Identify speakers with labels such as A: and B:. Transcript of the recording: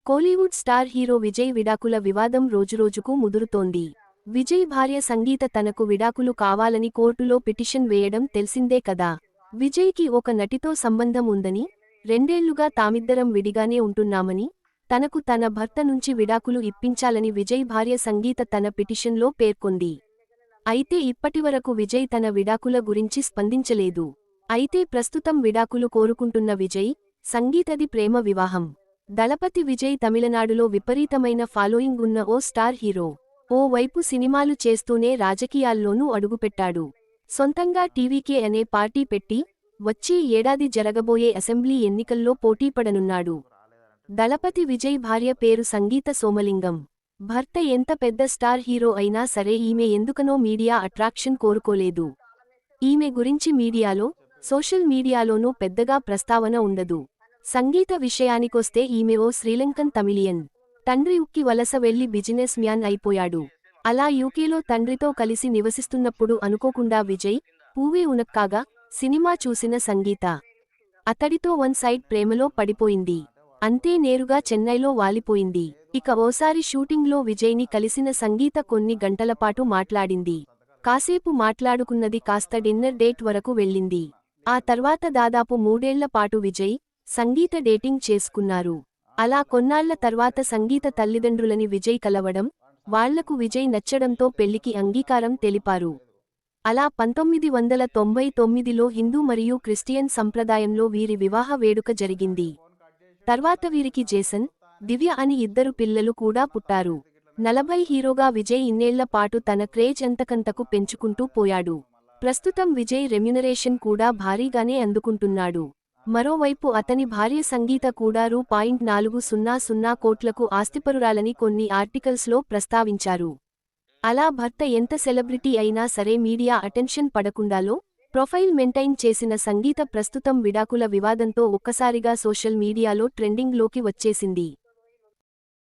A: Kollywood star hero Vijay విడాకుల వివాదం రోజురోజుకు ముదురుతోంది. విజయ్ భార్య సంగీత తనకు విడాకులు కావాలని కోర్టులో పిటిషన్ వేయడం తెలిసిందే కదా. విజయ్కి ఒక నటితో సంబంధం ఉందని, 2 ఏళ్లుగా తామిద్దరం విడిగానే ఉంటున్నామని, తనకు తన భర్త నుంచి విడాకులు ఇప్పించాలని విజయ్ భార్య సంగీత తన పిటిషన్లో పేర్కొంది. అయితే ఇప్పటివరకు విజయ్ తన విడాకుల గురించి స్పందించలేదు. అయితే ప్రస్తుతం విడాకులు కోరుకుంటున్న విజయ్, సంగీతది ప్రేమ వివాహం. దళపతి విజయ్ తమిళనాడులో విపరీతమైన ఫాలోయింగ్ ఉన్న ఓ స్టార్ హీరో. ఓ వైపు సినిమాలు చేస్తూనే రాజకీయాల్లోనూ అడుగుపెట్టాడు. సొంతంగా టీవీకే అనే పార్టీ పెట్టి, వచ్చే ఏడాది జరగబోయే అసెంబ్లీ ఎన్నికల్లో పోటీపడనున్నాడు. దళపతి విజయ్ భార్య పేరు సంగీత సోమలింగం. భర్త ఎంత పెద్ద స్టార్ హీరో అయినా సరే ఈమె ఎందుకనో మీడియా అట్రాక్షన్ కోరుకోలేదు. ఈమె గురించి మీడియాలో, సోషల్ మీడియాలోనూ పెద్దగా ప్రస్తావన ఉండదు. సంగీత విషయానికొస్తే ఈమె ఓ శ్రీలంకన్ తమిళియన్. తండ్రి ఉక్కి వలస వెళ్లి బిజినెస్ మ్యాన్ అయిపోయాడు. అలా యూకేలో తండ్రితో కలిసి నివసిస్తున్నప్పుడు అనుకోకుండా విజయ్, పూవే ఉనక్కాగా సినిమా చూసిన సంగీత అతడితో వన్ సైడ్ ప్రేమలో పడిపోయింది. అంతే నేరుగా చెన్నైలో వాలిపోయింది. ఇక ఓసారి షూటింగ్లో విజయ్ని కలిసిన సంగీత కొన్ని గంటలపాటు మాట్లాడింది. కాసేపు మాట్లాడుకున్నది కాస్త డిన్నర్ డేట్ వరకు వెళ్ళింది. ఆ తర్వాత దాదాపు 3 ఏళ్ల పాటు విజయ్, సంగీత డేటింగ్ చేసుకున్నారు. అలా కొన్నాళ్ల తర్వాత సంగీత తల్లిదండ్రులని విజయ్ కలవడం, వాళ్లకు విజయ్ నచ్చడంతో పెళ్లికి అంగీకారం తెలిపారు. అలా 1999లో హిందూ మరియు క్రిస్టియన్ సంప్రదాయంలో వీరి వివాహ వేడుక జరిగింది. తర్వాత వీరికి జేసన్, దివ్య అని 2 పిల్లలు కూడా పుట్టారు. 40 హీరోగా విజయ్ ఇన్నేళ్ల పాటు తన క్రేజ్ అంతకంతకు పెంచుకుంటూ పోయాడు. ప్రస్తుతం విజయ్ రెమ్యునరేషన్ కూడా భారీగానే అందుకుంటున్నాడు. మరోవైపు అతని భార్య సంగీత కూడా రూ.400 కోట్లకు ఆస్తిపరురాలని కొన్ని ఆర్టికల్స్లో ప్రస్తావించారు. అలా భర్త ఎంత సెలబ్రిటీ అయినా సరే మీడియా అటెన్షన్ పడకుండాలో ప్రొఫైల్ మెయింటైన్ చేసిన సంగీత ప్రస్తుతం విడాకుల వివాదంతో ఒక్కసారిగా సోషల్ మీడియాలో ట్రెండింగ్లోకి వచ్చేసింది.